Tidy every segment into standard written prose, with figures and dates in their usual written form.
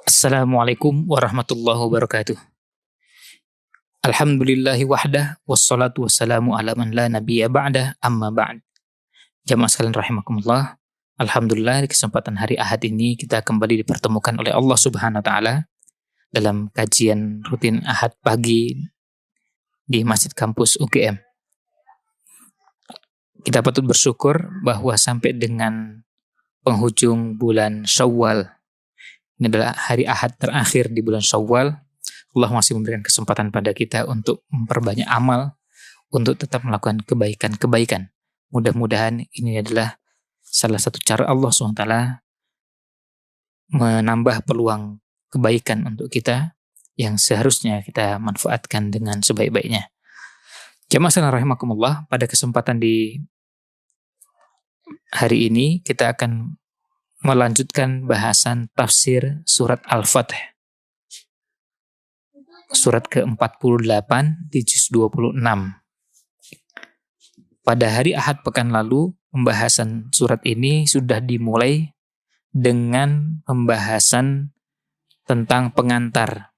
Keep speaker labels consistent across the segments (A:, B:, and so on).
A: Assalamualaikum warahmatullahi wabarakatuh. Alhamdulillahi wahdah, wassalatu wassalamu ala man la nabiyya ba'dah, amma ba'd. Jamaah sekalian rahimakumullah. Alhamdulillah di kesempatan hari Ahad ini kita kembali dipertemukan oleh Allah Subhanahu wa taala dalam kajian rutin Ahad pagi di Masjid Kampus UGM. Kita patut bersyukur bahwa sampai dengan penghujung bulan Syawal, ini adalah hari Ahad terakhir di bulan Syawal, Allah masih memberikan kesempatan pada kita untuk memperbanyak amal, untuk tetap melakukan kebaikan-kebaikan. Mudah-mudahan ini adalah salah satu cara Allah SWT menambah peluang kebaikan untuk kita yang seharusnya kita manfaatkan dengan sebaik-baiknya. Jamaah sekalian rahimakumullah, pada kesempatan di hari ini kita akan melanjutkan bahasan tafsir surat Al-Fatih. Surat ke-48 di juz 26. Pada hari Ahad pekan lalu, pembahasan surat ini sudah dimulai dengan pembahasan tentang pengantar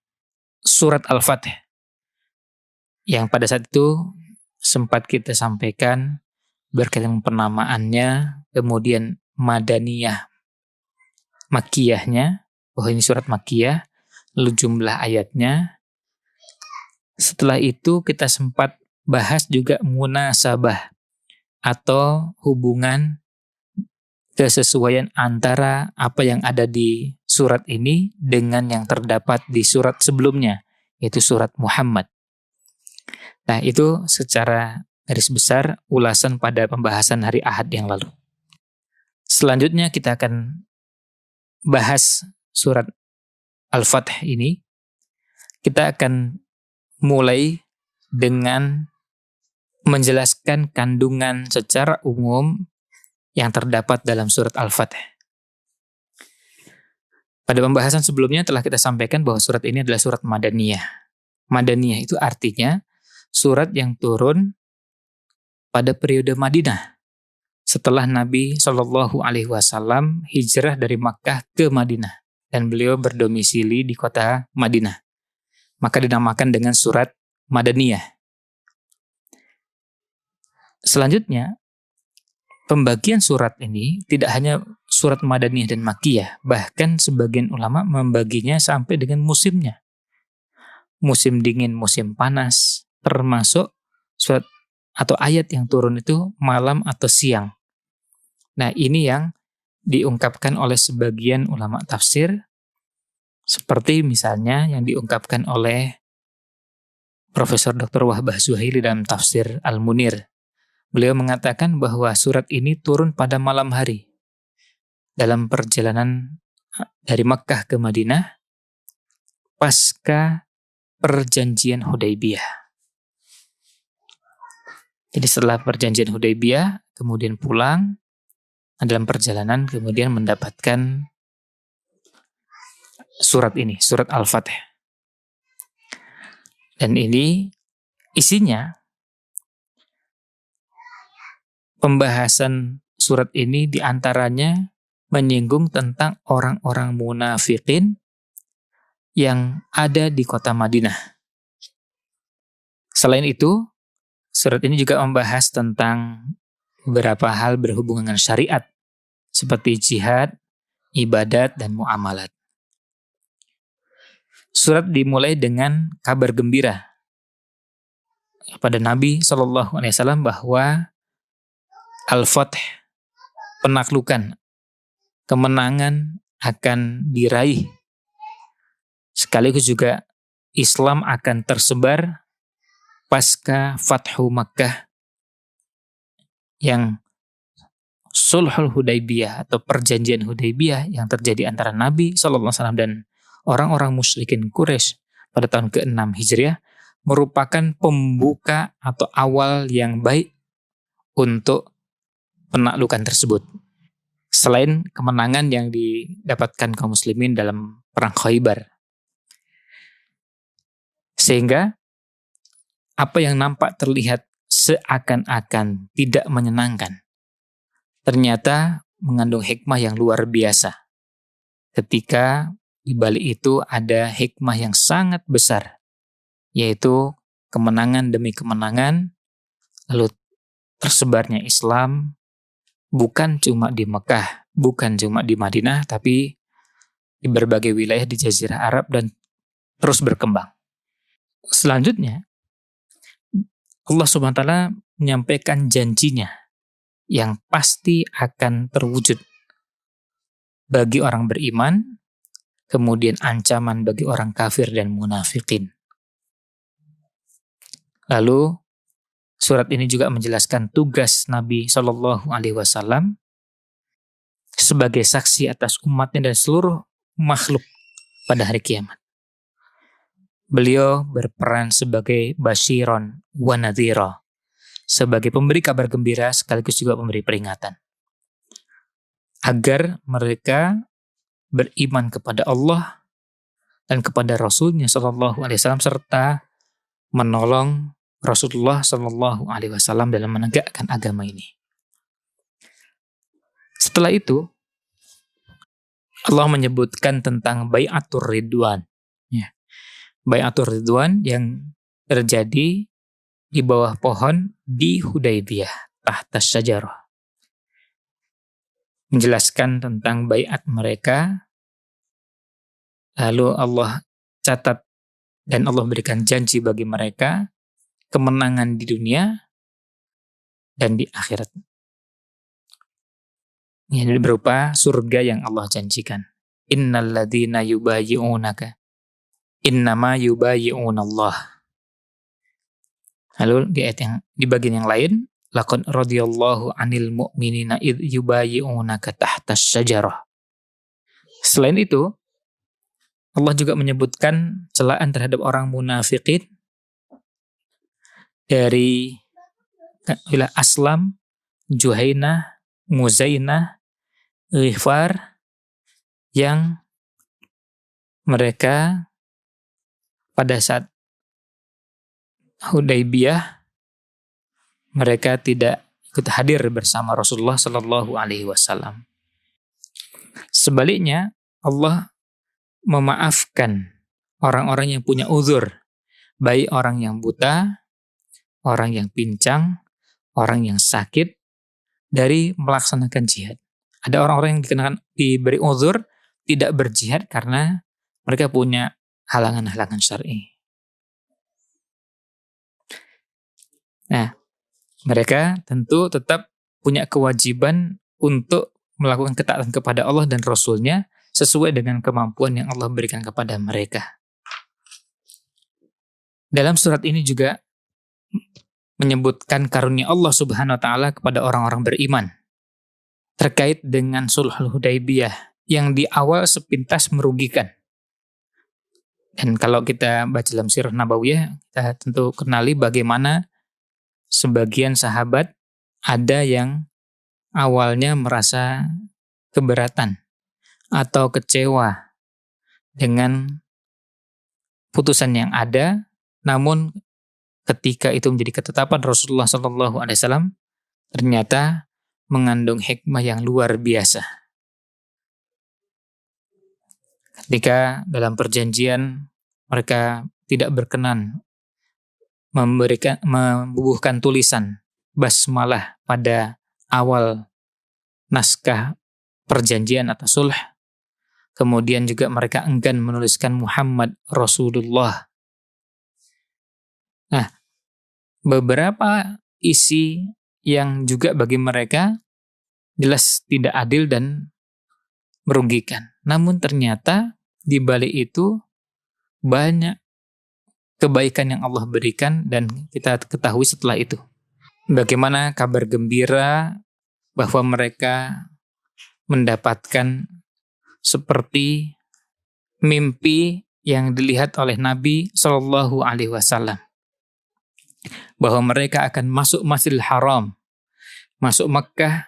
A: surat Al-Fatih, yang pada saat itu sempat kita sampaikan berkaitan penamaannya, kemudian Madaniyah, Makkiyahnya, bahwa ini surat Makkiyah, lalu jumlah ayatnya. Setelah itu kita sempat bahas juga munasabah atau hubungan kesesuaian antara apa yang ada di surat ini dengan yang terdapat di surat sebelumnya, yaitu surat Muhammad. Nah, itu secara garis besar ulasan pada pembahasan hari Ahad yang lalu. Selanjutnya kita akan bahas surat Al-Fatih ini. Kita akan mulai dengan menjelaskan kandungan secara umum yang terdapat dalam surat Al-Fatih. Pada pembahasan sebelumnya telah kita sampaikan bahwa surat ini adalah surat Madaniyah. Madaniyah itu artinya surat yang turun pada periode Madinah, setelah Nabi SAW hijrah dari Makkah ke Madinah dan beliau berdomisili di kota Madinah, maka dinamakan dengan surat Madaniyah. Selanjutnya, pembagian surat ini tidak hanya surat Madaniyah dan Makkiyah, bahkan sebagian ulama membaginya sampai dengan musimnya. Musim dingin, musim panas, termasuk surat atau ayat yang turun itu malam atau siang. Nah, ini yang diungkapkan oleh sebagian ulama tafsir, seperti misalnya yang diungkapkan oleh Profesor Dr. Wahbah Zuhaili dalam tafsir Al-Munir. Beliau mengatakan bahwa surat ini turun pada malam hari dalam perjalanan dari Makkah ke Madinah pasca perjanjian Hudaybiyah. Jadi setelah perjanjian Hudaybiyah, kemudian pulang, dalam perjalanan kemudian mendapatkan surat ini, surat Al-Fatih. Dan ini isinya, pembahasan surat ini diantaranya menyinggung tentang orang-orang munafikin yang ada di kota Madinah. Selain itu, surat ini juga membahas tentang beberapa hal berhubungan dengan syariat, seperti jihad, ibadat, dan muamalat. Surat dimulai dengan kabar gembira kepada Nabi SAW bahwa Al-Fatih, penaklukan, kemenangan akan diraih. Sekaligus juga Islam akan tersebar pasca Fathu Makkah, yang Sulhul Hudaybiyah atau perjanjian Hudaybiyah yang terjadi antara Nabi SAW dan orang-orang musyrikin Quraisy pada tahun ke-6 Hijriah merupakan pembuka atau awal yang baik untuk penaklukan tersebut. Selain kemenangan yang didapatkan kaum muslimin dalam perang Khaybar. Sehingga apa yang nampak terlihat seakan-akan tidak menyenangkan, ternyata mengandung hikmah yang luar biasa ketika di balik itu ada hikmah yang sangat besar, yaitu kemenangan demi kemenangan, lalu tersebarnya Islam bukan cuma di Mekah, bukan cuma di Madinah, tapi di berbagai wilayah di Jazirah Arab dan terus berkembang. Selanjutnya, Allah Subhanahu wa taala menyampaikan janjinya yang pasti akan terwujud bagi orang beriman, kemudian ancaman bagi orang kafir dan munafikin. Lalu surat ini juga menjelaskan tugas Nabi Shallallahu Alaihi Wasallam sebagai saksi atas umatnya dan seluruh makhluk pada hari kiamat. Beliau berperan sebagai basyiron wa nadhira, sebagai pemberi kabar gembira sekaligus juga pemberi peringatan, agar mereka beriman kepada Allah dan kepada Rasul-Nya Shallallahu Alaihi Wasallam serta menolong Rasulullah Shallallahu Alaihi Wasallam dalam menegakkan agama ini. Setelah itu Allah menyebutkan tentang Bai'atur Ridwan. Ya. Bai'atur Ridwan yang terjadi di bawah pohon di Hudaybiyah, tahta syajarah. Menjelaskan tentang bai'at mereka. Lalu Allah catat dan Allah berikan janji bagi mereka kemenangan di dunia dan di akhirat. Ini berupa surga yang Allah janjikan. Innal ladzina yubayyi'unaka innama yubayyi'unallah. Lalu di ayat yang di bagian yang lain, laqad radhiyallahu 'anil mu'minina id yubayyi'unaka tahtas syajarah. Selain itu, Allah juga menyebutkan celaan terhadap orang munafikin dari wilayah Aslam, Juhainah, Muzainah, Ghifar, yang mereka pada saat Hudaybiyah mereka tidak ikut hadir bersama Rasulullah Sallallahu Alaihi Wasallam. Sebaliknya, Allah memaafkan orang-orang yang punya uzur, baik orang yang buta, orang yang pincang, orang yang sakit, dari melaksanakan jihad. Ada orang-orang yang dikenakan diberi uzur tidak berjihad karena mereka punya halangan-halangan syar'i. Nah, mereka tentu tetap punya kewajiban untuk melakukan ketaatan kepada Allah dan Rasul-Nya sesuai dengan kemampuan yang Allah berikan kepada mereka. Dalam surat ini juga menyebutkan karunia Allah Subhanahu wa taala kepada orang-orang beriman terkait dengan Sulhul Hudaybiyah yang di awal sepintas merugikan. Dan kalau kita baca dalam Sirah Nabawiyah, kita tentu kenali bagaimana sebagian sahabat ada yang awalnya merasa keberatan atau kecewa dengan putusan yang ada, namun ketika itu menjadi ketetapan Rasulullah SAW, ternyata mengandung hikmah yang luar biasa. Ketika dalam perjanjian mereka tidak berkenan membubuhkan tulisan basmalah pada awal naskah perjanjian atau sulh, kemudian juga mereka enggan menuliskan Muhammad Rasulullah. Nah, beberapa isi yang juga bagi mereka jelas tidak adil dan merugikan. Namun ternyata di balik itu banyak kebaikan yang Allah berikan dan kita ketahui setelah itu. Bagaimana kabar gembira bahwa mereka mendapatkan seperti mimpi yang dilihat oleh Nabi Shallallahu Alaihi Wasallam, bahwa mereka akan masuk Masjidil Haram, masuk Makkah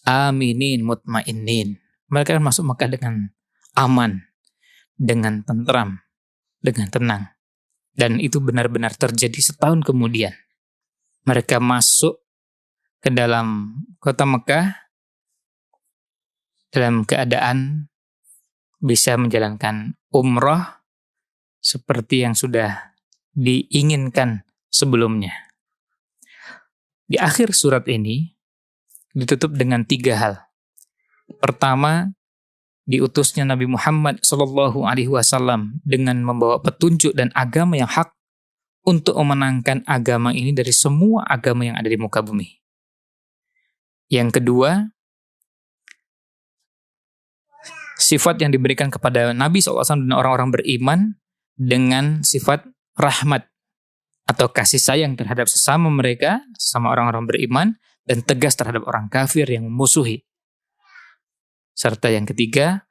A: aminin mutmainin. Mereka akan masuk Makkah dengan aman, dengan tentram, dengan tenang. Dan itu benar-benar terjadi setahun kemudian. Mereka masuk ke dalam kota Makkah dalam keadaan bisa menjalankan umroh seperti yang sudah diinginkan sebelumnya. Di akhir surat ini ditutup dengan 3 hal. Pertama, diutusnya Nabi Muhammad SAW dengan membawa petunjuk dan agama yang hak untuk memenangkan agama ini dari semua agama yang ada di muka bumi. Yang kedua, sifat yang diberikan kepada Nabi SAW dan orang-orang beriman dengan sifat rahmat atau kasih sayang terhadap sesama mereka, sesama orang-orang beriman, dan tegas terhadap orang kafir yang memusuhi. Serta yang ketiga,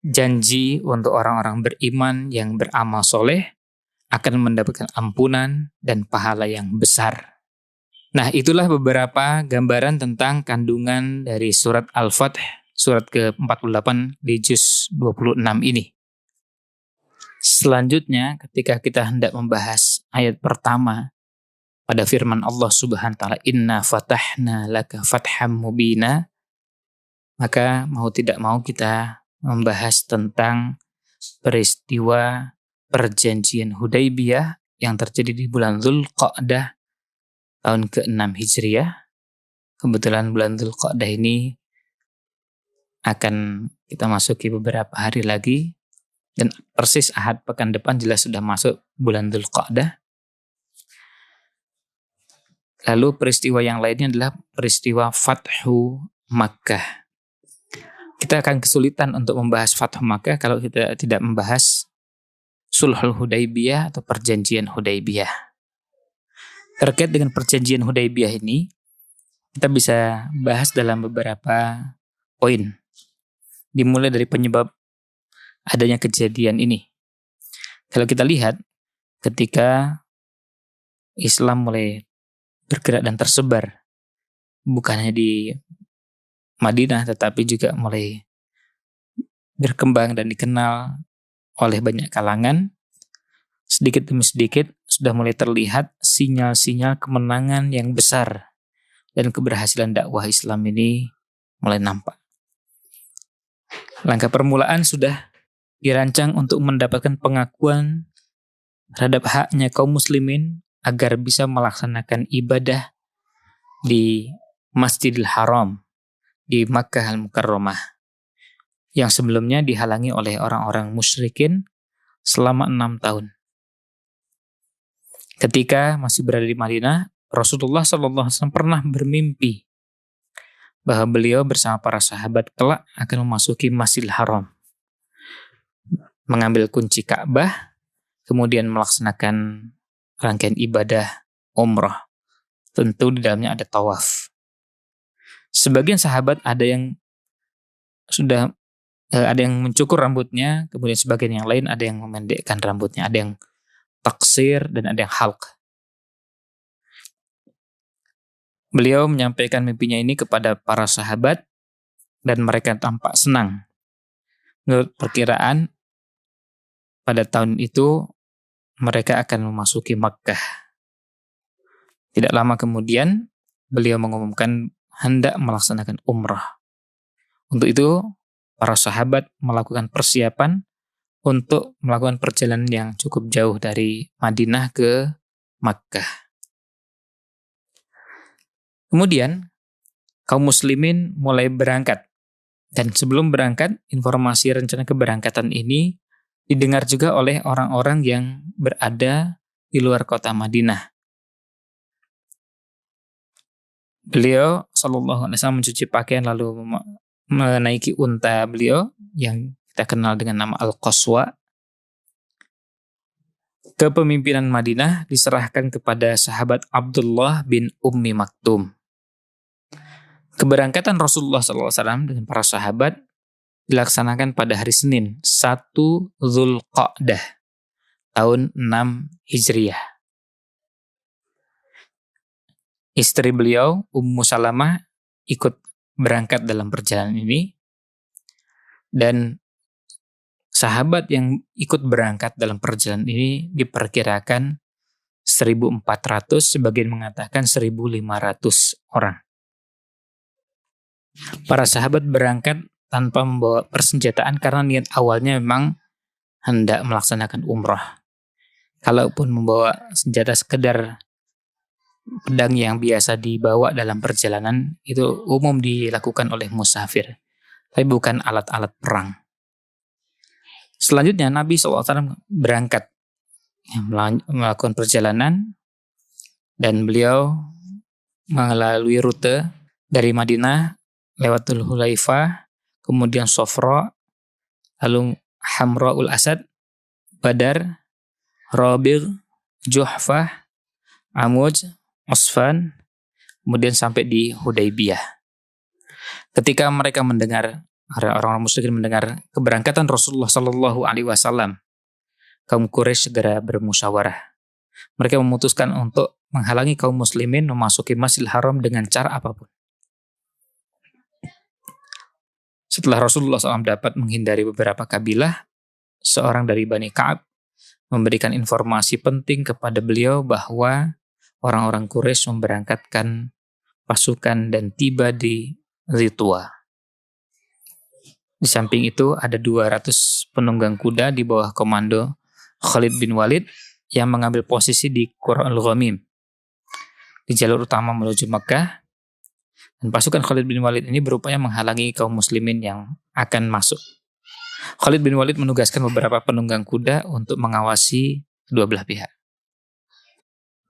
A: janji untuk orang-orang beriman yang beramal soleh akan mendapatkan ampunan dan pahala yang besar. Nah, itulah beberapa gambaran tentang kandungan dari surat Al-Fath, surat ke-48 di juz 26 ini. Selanjutnya, ketika kita hendak membahas ayat pertama pada firman Allah Subhanahu wa taala, "Inna fatahna laka fatham mubina", maka mau tidak mau kita membahas tentang peristiwa perjanjian Hudaybiyah yang terjadi di bulan Dzulqa'dah tahun ke-6 Hijriah. Kebetulan bulan Dzulqa'dah ini akan kita masuki beberapa hari lagi, dan persis Ahad pekan depan jelas sudah masuk bulan Dzulqa'dah. Lalu peristiwa yang lainnya adalah peristiwa Fathu Makkah. Kita akan kesulitan untuk membahas Fathu Makkah kalau kita tidak membahas Sulhul Hudaybiyah atau perjanjian Hudaybiyah. Terkait dengan perjanjian Hudaybiyah ini, kita bisa bahas dalam beberapa poin. Dimulai dari penyebab adanya kejadian ini. Kalau kita lihat, ketika Islam mulai bergerak dan tersebar, bukan hanya di Madinah, tetapi juga mulai berkembang dan dikenal oleh banyak kalangan, sedikit demi sedikit sudah mulai terlihat sinyal-sinyal kemenangan yang besar dan keberhasilan dakwah Islam ini mulai nampak. Langkah permulaan sudah dirancang untuk mendapatkan pengakuan terhadap haknya kaum muslimin agar bisa melaksanakan ibadah di Masjidil Haram di Makkah Al-Mukarramah yang sebelumnya dihalangi oleh orang-orang musyrikin selama 6 tahun. Ketika masih berada di Madinah, Rasulullah SAW pernah bermimpi bahwa beliau bersama para sahabat kelak akan memasuki Masjidil Haram, mengambil kunci Ka'bah, kemudian melaksanakan rangkaian ibadah umrah. Tentu di dalamnya ada tawaf. Sebagian sahabat ada yang mencukur rambutnya, kemudian sebagian yang lain ada yang memendekkan rambutnya, ada yang taksir dan ada yang halq. Beliau menyampaikan mimpinya ini kepada para sahabat dan mereka tampak senang. Menurut perkiraan, pada tahun itu mereka akan memasuki Makkah. Tidak lama kemudian, beliau mengumumkan hendak melaksanakan umrah. Untuk itu, para sahabat melakukan persiapan untuk melakukan perjalanan yang cukup jauh dari Madinah ke Makkah. Kemudian, kaum muslimin mulai berangkat. Dan sebelum berangkat, informasi rencana keberangkatan ini didengar juga oleh orang-orang yang berada di luar kota Madinah. Beliau SAW mencuci pakaian lalu menaiki unta beliau yang kita kenal dengan nama Al-Qaswa. Kepemimpinan Madinah diserahkan kepada sahabat Abdullah bin Ummi Maktum. Keberangkatan Rasulullah SAW dengan para sahabat dilaksanakan pada hari Senin 1 Dzulqa'dah tahun 6 Hijriah. Istri beliau, Ummu Salamah, ikut berangkat dalam perjalanan ini. Dan sahabat yang ikut berangkat dalam perjalanan ini diperkirakan 1.400, sebagian mengatakan 1.500 orang. Para sahabat berangkat tanpa membawa persenjataan karena niat awalnya memang hendak melaksanakan umrah. Kalaupun membawa senjata sekedar pedang yang biasa dibawa dalam perjalanan, itu umum dilakukan oleh musafir, tapi bukan alat-alat perang. Selanjutnya Nabi SAW berangkat melakukan perjalanan, dan beliau melalui rute dari Madinah lewat Dzul Hulaifah, kemudian Sofra, lalu Hamraul Asad, Badar, Rabigh, Juhfah, Amuj, Usfan, kemudian sampai di Hudaybiyah. Ketika mereka mendengar, orang-orang musyrikin mendengar keberangkatan Rasulullah Shallallahu Alaihi Wasallam, kaum Quraisy segera bermusyawarah. Mereka memutuskan untuk menghalangi kaum muslimin memasuki Masjidil Haram dengan cara apapun. Setelah Rasulullah SAW dapat menghindari beberapa kabilah, seorang dari Bani Ka'ab memberikan informasi penting kepada beliau bahwa orang-orang Quraisy memberangkatkan pasukan dan tiba di Ridwa. Di samping itu ada 200 penunggang kuda di bawah komando Khalid bin Walid yang mengambil posisi di Qura al-Ghamim di jalur utama menuju Mekah, dan pasukan Khalid bin Walid ini berupaya menghalangi kaum muslimin yang akan masuk. Khalid bin Walid menugaskan beberapa penunggang kuda untuk mengawasi kedua belah pihak.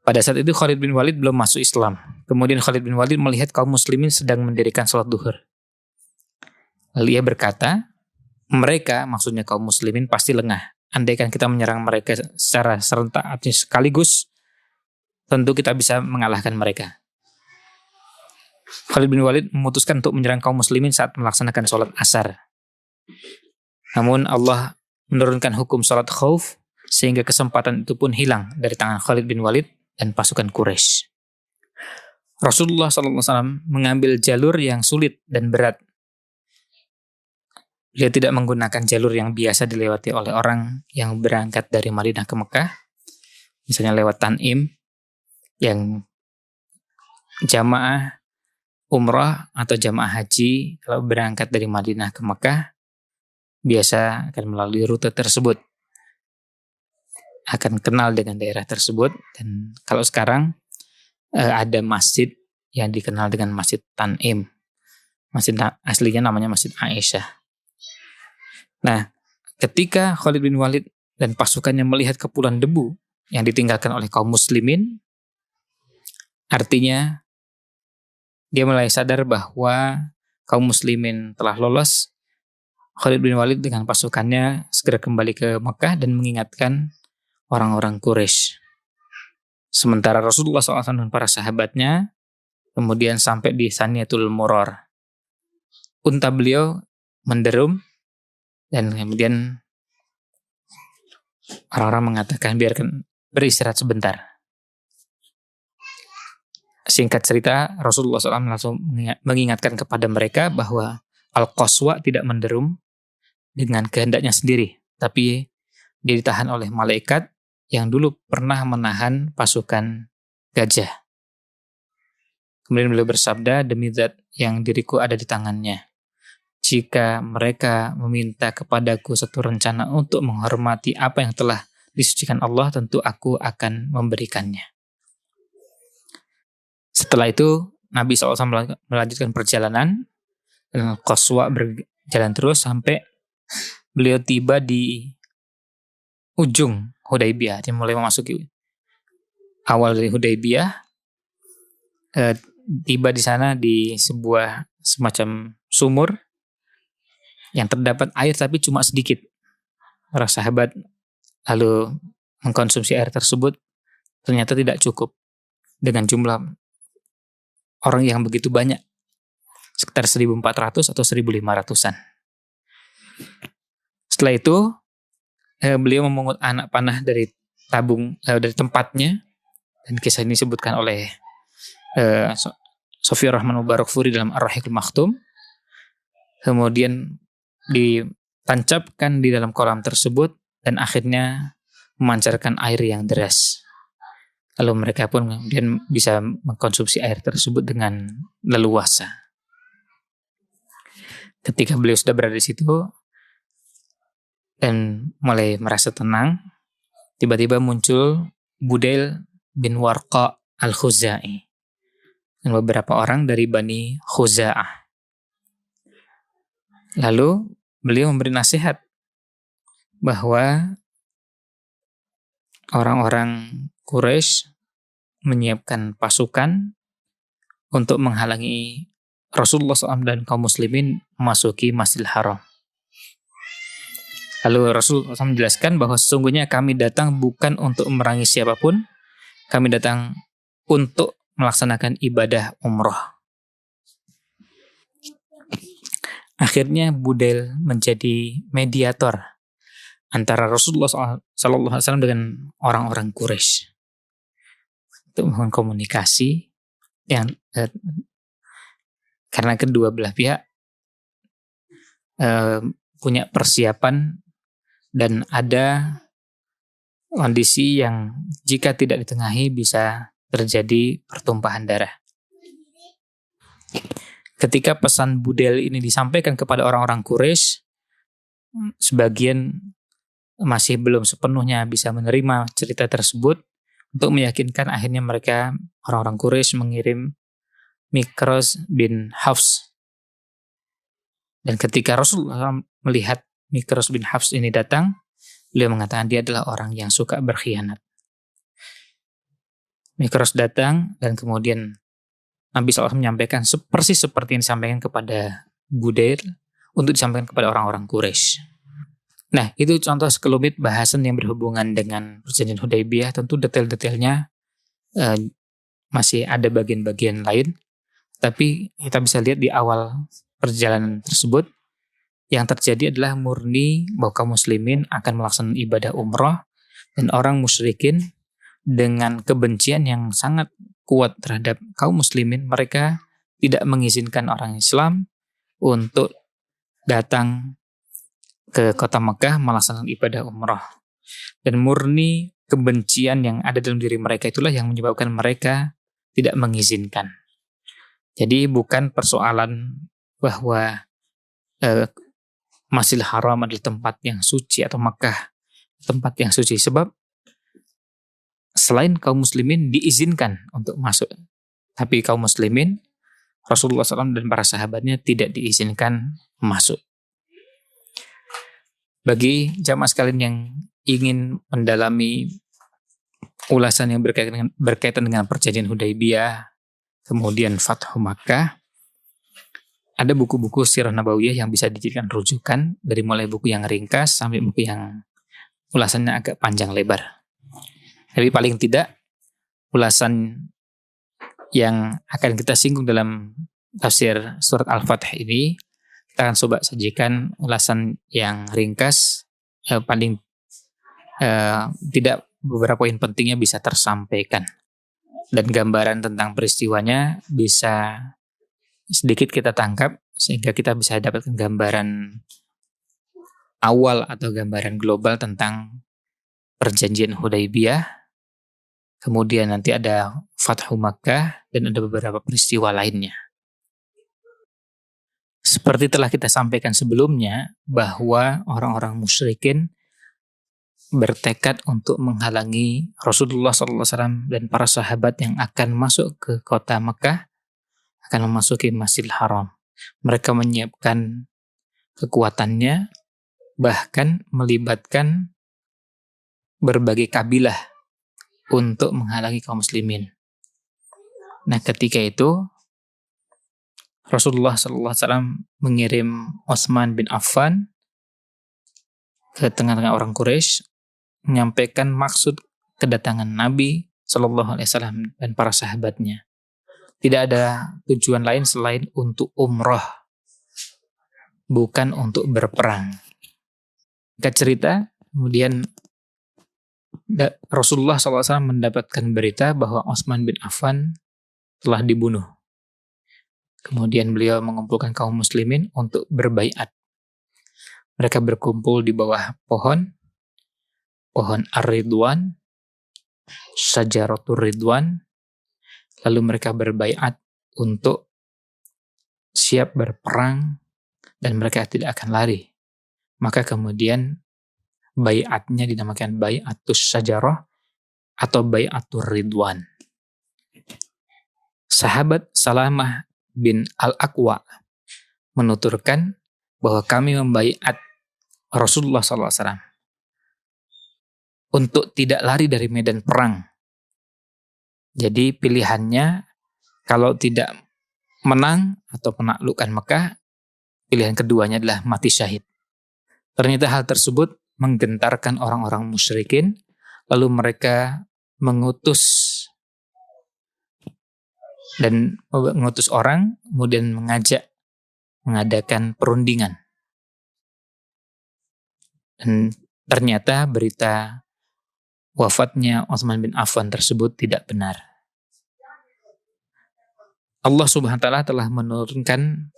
A: Pada saat itu Khalid bin Walid belum masuk Islam. Kemudian Khalid bin Walid melihat kaum muslimin sedang mendirikan salat duhur. Lalu ia berkata, mereka, maksudnya kaum muslimin, pasti lengah. Andaikan kita menyerang mereka secara serentak atau sekaligus, tentu kita bisa mengalahkan mereka. Khalid bin Walid memutuskan untuk menyerang kaum muslimin saat melaksanakan salat asar. Namun Allah menurunkan hukum salat khauf, sehingga kesempatan itu pun hilang dari tangan Khalid bin Walid dan pasukan Quraisy. Rasulullah SAW mengambil jalur yang sulit dan berat. Dia tidak menggunakan jalur yang biasa dilewati oleh orang yang berangkat dari Madinah ke Mekah, misalnya lewat Tan'im, yang jamaah umrah atau jamaah haji kalau berangkat dari Madinah ke Mekah biasa akan melalui rute tersebut, akan kenal dengan daerah tersebut. Dan kalau sekarang ada masjid yang dikenal dengan Masjid Tan'im. Masjid aslinya namanya Masjid Aisyah. Nah, ketika Khalid bin Walid dan pasukannya melihat kepulan debu yang ditinggalkan oleh kaum muslimin, artinya dia mulai sadar bahwa kaum muslimin telah lolos. Khalid bin Walid dengan pasukannya segera kembali ke Mekah dan mengingatkan orang-orang Quraisy. Sementara Rasulullah SAW dan para sahabatnya kemudian sampai di Saniyatul Muror. Unta beliau menderum, dan kemudian orang-orang mengatakan biarkan beristirahat sebentar. Singkat cerita, Rasulullah SAW langsung mengingatkan kepada mereka bahwa Al-Qaswa tidak menderum dengan kehendaknya sendiri, tapi dia ditahan oleh malaikat yang dulu pernah menahan pasukan gajah. Kemudian beliau bersabda, demi zat yang diriku ada di tangannya, jika mereka meminta kepadaku satu rencana untuk menghormati apa yang telah disucikan Allah, tentu aku akan memberikannya. Setelah itu Nabi SAW melanjutkan perjalanan, dan Qaswa berjalan terus sampai beliau tiba di ujung Hudaybiyah. Dia mulai memasuki awal dari Hudaybiyah, tiba di sana di sebuah semacam sumur yang terdapat air tapi cuma sedikit. Para sahabat lalu mengkonsumsi air tersebut, ternyata tidak cukup dengan jumlah orang yang begitu banyak, sekitar 1.400 atau 1.500-an. Setelah itu beliau memungut anak panah dari tabung dari tempatnya, dan kisah ini disebutkan oleh Sofiyur Rahman Mubarakfuri dalam Ar-Rahiqul Maktum. Kemudian ditancapkan di dalam kolam tersebut dan akhirnya memancarkan air yang deras. Lalu mereka pun kemudian bisa mengkonsumsi air tersebut dengan leluasa. Ketika beliau sudah berada di situ dan mulai merasa tenang, tiba-tiba muncul Budail bin Warqa al-Khuzai dan beberapa orang dari Bani Khuza'ah. Lalu beliau memberi nasihat bahwa orang-orang Quraisy menyiapkan pasukan untuk menghalangi Rasulullah SAW dan kaum muslimin memasuki Masjidil Haram. Lalu Rasulullah SAW menjelaskan bahwa sesungguhnya kami datang bukan untuk memerangi siapapun, kami datang untuk melaksanakan ibadah umroh. Akhirnya Budail menjadi mediator antara Rasulullah SAW dengan orang-orang Quraisy untuk membangun komunikasi yang karena kedua belah pihak punya persiapan dan ada kondisi yang jika tidak ditengahi bisa terjadi pertumpahan darah. Ketika pesan Budail ini disampaikan kepada orang-orang Quraisy, sebagian masih belum sepenuhnya bisa menerima cerita tersebut. Untuk meyakinkan, akhirnya mereka, orang-orang Quraisy, mengirim Mikros bin Hafs. Dan ketika Rasulullah melihat Mikros bin Hafs ini datang, beliau mengatakan dia adalah orang yang suka berkhianat. Mikros datang dan kemudian Nabi SAW menyampaikan persis seperti yang disampaikan kepada Budail untuk disampaikan kepada orang-orang Quraisy. Nah, itu contoh sekelumit bahasan yang berhubungan dengan perjanjian Hudaybiyah. Tentu detail-detailnya masih ada bagian-bagian lain. Tapi kita bisa lihat di awal perjalanan tersebut, yang terjadi adalah murni bahwa kaum muslimin akan melaksanakan ibadah umroh, dan orang musyrikin dengan kebencian yang sangat kuat terhadap kaum muslimin, mereka tidak mengizinkan orang Islam untuk datang ke kota Mekah melaksanakan ibadah umroh. Dan murni kebencian yang ada dalam diri mereka itulah yang menyebabkan mereka tidak mengizinkan. Jadi bukan persoalan bahwa Masjidil Haram adalah tempat yang suci atau Mekah tempat yang suci, sebab selain kaum muslimin diizinkan untuk masuk, tapi kaum muslimin, Rasulullah SAW dan para sahabatnya tidak diizinkan masuk. Bagi jamaah sekalian yang ingin mendalami ulasan yang berkaitan dengan perjanjian Hudaybiyah, kemudian Fathu Makkah, ada buku-buku sirah nabawiyah yang bisa dijadikan rujukan, dari mulai buku yang ringkas sampai buku yang ulasannya agak panjang lebar. Tapi paling tidak ulasan yang akan kita singgung dalam tafsir surat Al-Fatih ini, kita akan coba sajikan ulasan yang ringkas, paling tidak beberapa poin pentingnya bisa tersampaikan, dan gambaran tentang peristiwanya bisa sedikit kita tangkap sehingga kita bisa dapatkan gambaran awal atau gambaran global tentang perjanjian Hudaybiyah. Kemudian nanti ada Fathu Makkah dan ada beberapa peristiwa lainnya. Seperti telah kita sampaikan sebelumnya, bahwa orang-orang musyrikin bertekad untuk menghalangi Rasulullah SAW dan para sahabat yang akan masuk ke kota Mekah, akan memasuki Masjidil Haram. Mereka menyiapkan kekuatannya, bahkan melibatkan berbagai kabilah untuk menghalangi kaum muslimin. Nah, ketika itu Rasulullah SAW mengirim Utsman bin Affan ke tengah-tengah orang Quraisy, menyampaikan maksud kedatangan Nabi SAW dan para sahabatnya. Tidak ada tujuan lain selain untuk umroh, bukan untuk berperang. Singkat cerita, kemudian Rasulullah SAW mendapatkan berita bahwa Utsman bin Affan telah dibunuh. Kemudian beliau mengumpulkan kaum muslimin untuk berbaiat. Mereka berkumpul di bawah pohon Ar-Ridwan, Syajaratul Ridwan. Lalu mereka berbaiat untuk siap berperang dan mereka tidak akan lari. Maka kemudian bai'atnya dinamakan bai'atus syajarah atau bai'atur ridwan. Sahabat Salamah bin Al-Aqwa menuturkan bahwa kami membaiat Rasulullah SAW untuk tidak lari dari medan perang. Jadi pilihannya kalau tidak menang atau menaklukkan Mekah, pilihan keduanya adalah mati syahid. Ternyata hal tersebut menggentarkan orang-orang musyrikin, lalu mereka mengutus orang, kemudian mengadakan perundingan. Dan ternyata berita wafatnya Utsman bin Affan tersebut tidak benar. Allah Subhanahu wa taala telah menurunkan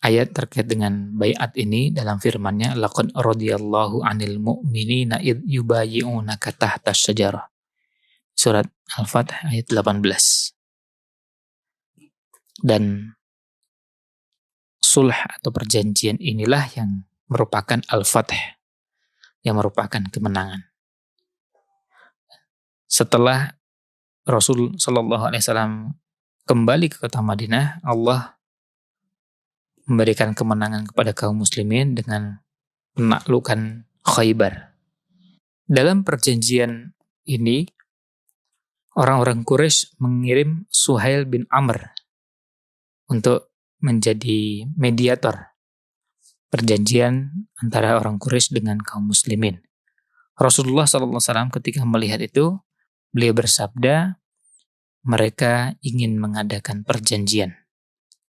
A: ayat terkait dengan baiat ini dalam firman-Nya, laqad radiyallahu 'anil mu'minina id yubayyi'unaka tahta asy-syajarah. Surat Al-Fath ayat 18. Dan sulh atau perjanjian inilah yang merupakan Al-Fath, yang merupakan kemenangan. Setelah Rasul sallallahu alaihi wasallam kembali ke kota Madinah, Allah memberikan kemenangan kepada kaum muslimin dengan menaklukkan Khaybar. Dalam perjanjian ini, orang-orang Quraisy mengirim Suhail bin Amr untuk menjadi mediator perjanjian antara orang Quraisy dengan kaum muslimin. Rasulullah SAW ketika melihat itu, beliau bersabda, mereka ingin mengadakan perjanjian.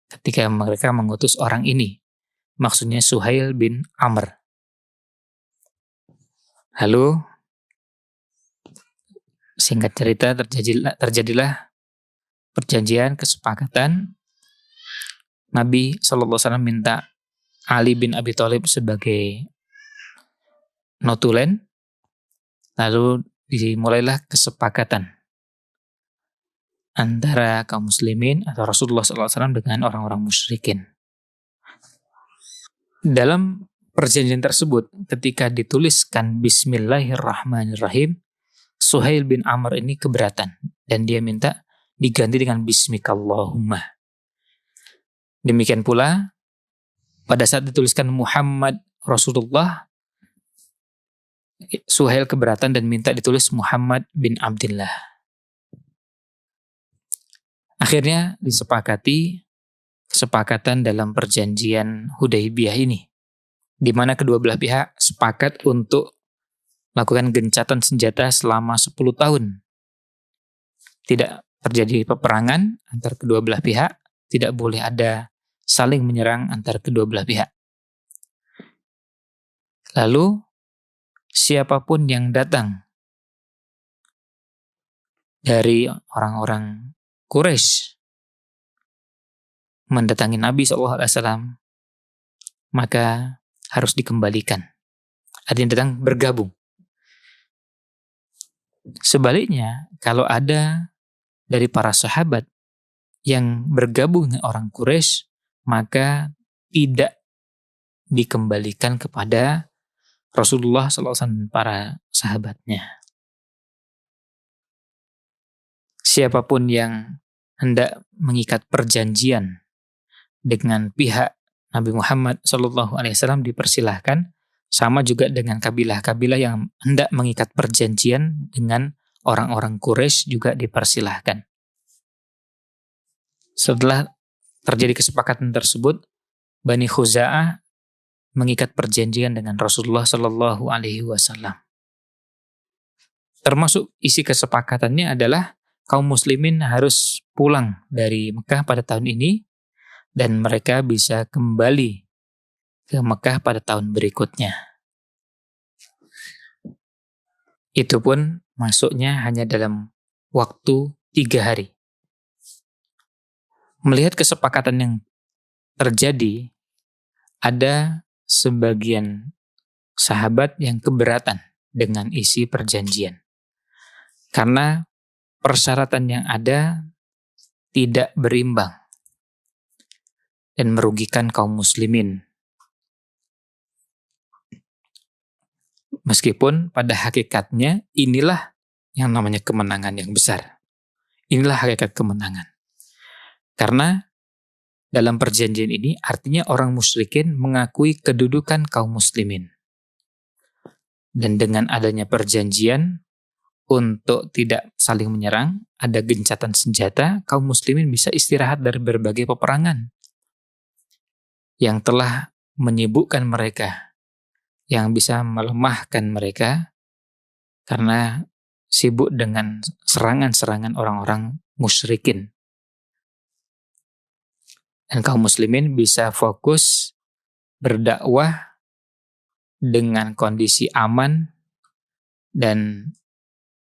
A: Ketika mereka mengutus orang ini, maksudnya Suhail bin Amr. Lalu, singkat cerita, terjadilah perjanjian, kesepakatan. Nabi SAW minta Ali bin Abi Thalib sebagai notulen, lalu dimulailah kesepakatan antara kaum muslimin atau Rasulullah SAW dengan orang-orang musyrikin. Dalam perjanjian tersebut, ketika dituliskan Bismillahirrahmanirrahim, Suhail bin Amr ini keberatan dan dia minta diganti dengan Bismikallahumma. Demikian pula pada saat dituliskan Muhammad Rasulullah, Suhail keberatan dan minta ditulis Muhammad bin Abdillah. Akhirnya disepakati kesepakatan dalam perjanjian Hudaybiyah ini, di mana kedua belah pihak sepakat untuk melakukan gencatan senjata selama 10 tahun. Tidak terjadi peperangan antar kedua belah pihak, tidak boleh ada saling menyerang antar kedua belah pihak. Lalu siapapun yang datang dari orang-orang Quraisy mendatangi Nabi SAW, maka harus dikembalikan. Artinya datang bergabung. Sebaliknya, kalau ada dari para sahabat yang bergabung dengan orang Quraisy, maka tidak dikembalikan kepada Rasulullah SAW dan para sahabatnya. Siapapun yang hendak mengikat perjanjian dengan pihak Nabi Muhammad SAW dipersilahkan, sama juga dengan kabilah-kabilah yang hendak mengikat perjanjian dengan orang-orang Quraisy juga dipersilahkan. Setelah terjadi kesepakatan tersebut, Bani Khuza'ah mengikat perjanjian dengan Rasulullah SAW. Termasuk isi kesepakatannya adalah kaum muslimin harus pulang dari Mekah pada tahun ini dan mereka bisa kembali ke Mekah pada tahun berikutnya. Itu pun masuknya hanya dalam waktu 3 hari. Melihat kesepakatan yang terjadi, ada sebagian sahabat yang keberatan dengan isi perjanjian. Karena persyaratan yang ada tidak berimbang. dan merugikan kaum muslimin. Meskipun pada hakikatnya inilah yang namanya kemenangan yang besar. Inilah hakikat kemenangan. Karena dalam perjanjian ini artinya orang musyrikin mengakui kedudukan kaum muslimin. Dan dengan adanya perjanjian untuk tidak saling menyerang, ada gencatan senjata, kaum muslimin bisa istirahat dari berbagai peperangan yang telah menyibukkan mereka, yang bisa melemahkan mereka karena sibuk dengan serangan-serangan orang-orang musyrikin. Dan kaum muslimin bisa fokus berdakwah dengan kondisi aman dan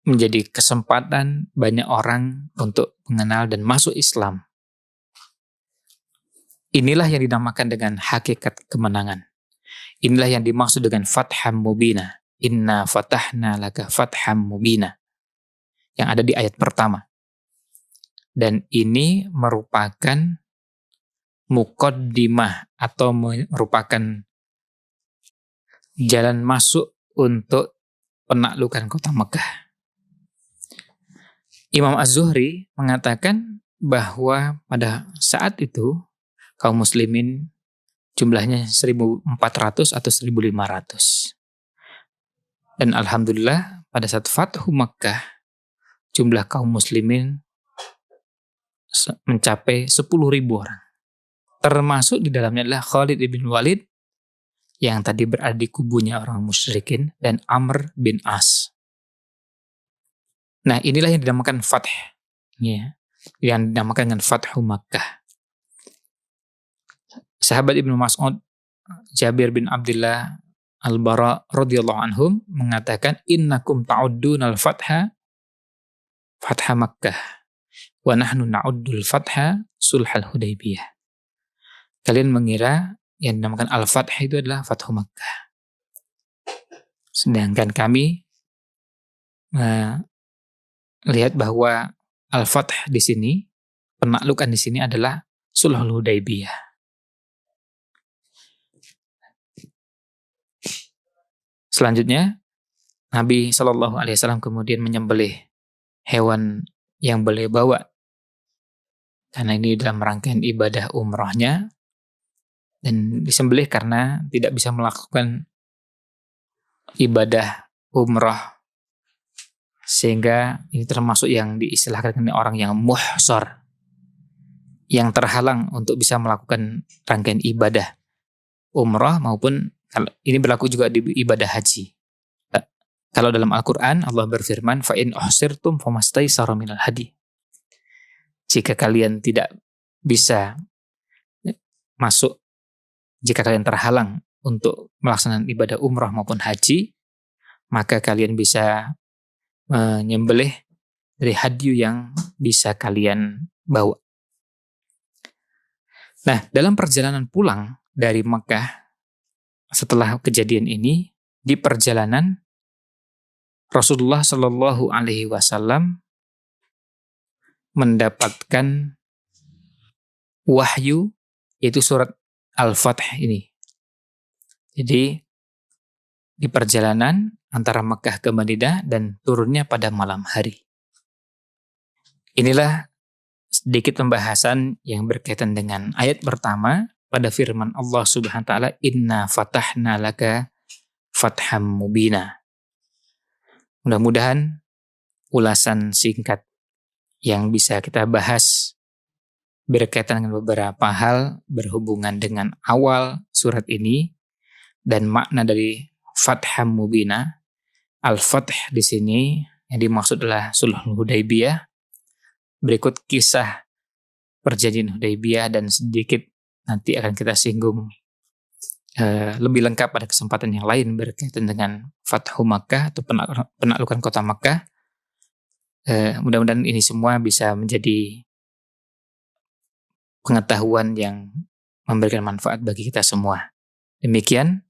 A: menjadi kesempatan banyak orang untuk mengenal dan masuk Islam. Inilah yang dinamakan dengan hakikat kemenangan. Inilah yang dimaksud dengan fatham mubina. Inna fatahna laka fatham mubina. Yang ada di ayat pertama. Dan ini merupakan muqaddimah atau merupakan jalan masuk untuk penaklukan kota Mekah. Imam Az-Zuhri mengatakan bahwa pada saat itu kaum muslimin jumlahnya 1.400 atau 1.500. Dan alhamdulillah pada saat Fathu Mekah jumlah kaum muslimin mencapai 10.000 orang. Termasuk di dalamnya adalah Khalid bin Walid yang tadi berada di kubunya orang musyrikin dan Amr bin As. Nah, inilah yang dinamakan Fath, ya, yang dinamakan dengan Fathu Makkah. Sahabat Ibnu Mas'ud, Jabir bin Abdullah Al-Bara radhiyallahu anhum mengatakan, innakum ta'uddunal fatha fatha Makkah wa nahnu na'uddul fatha sulhal Hudaybiyah. Kalian mengira yang dinamakan Al-Fath itu adalah Fathu Makkah. Sedangkan kami lihat bahwa Al-Fath di sini, penaklukan di sini adalah Sulhul Hudaybiyah. Selanjutnya, Nabi SAW kemudian menyembelih hewan yang beliau bawa. Karena ini dalam rangkaian ibadah umrahnya. Dan disembelih karena tidak bisa melakukan ibadah umrah, sehingga ini termasuk yang diistilahkan dengan orang yang muhsar, yang terhalang untuk bisa melakukan rangkaian ibadah umrah maupun ini berlaku juga di ibadah haji. Kalau dalam Al-Quran Allah berfirman, fa in uhsirtum famastaysara minal hadi. Jika kalian tidak bisa masuk, jika kalian terhalang untuk melaksanakan ibadah umrah maupun haji, maka kalian bisa menyembelih dari hadyu yang bisa kalian bawa. Nah, dalam perjalanan pulang dari Mekah setelah kejadian ini, di perjalanan Rasulullah Shallallahu Alaihi Wasallam mendapatkan wahyu, yaitu surat Al-Fath ini. Jadi di perjalanan antara Mekah ke Madinah dan turunnya pada malam hari. Inilah sedikit pembahasan yang berkaitan dengan ayat pertama pada firman Allah Subhanahu wa taala, inna fatahna laka fatham mubina. Mudah-mudahan ulasan singkat yang bisa kita bahas berkaitan dengan beberapa hal berhubungan dengan awal surat ini dan makna dari Fatham Mubina. Al-Fath di sini yang dimaksud adalah Sulhul Hudaybiyah. Berikut kisah perjanjian Hudaybiyah dan sedikit nanti akan kita singgung lebih lengkap pada kesempatan yang lain berkaitan dengan Fathu Makkah atau penaklukan kota Makkah. Mudah-mudahan ini semua bisa menjadi pengetahuan yang memberikan manfaat bagi kita semua. Demikian,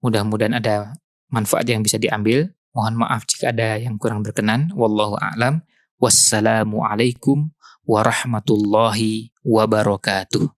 A: mudah-mudahan ada manfaat yang bisa diambil. Mohon maaf jika ada yang kurang berkenan. Wallahu a'lam. Wassalamualaikum warahmatullahi wabarakatuh.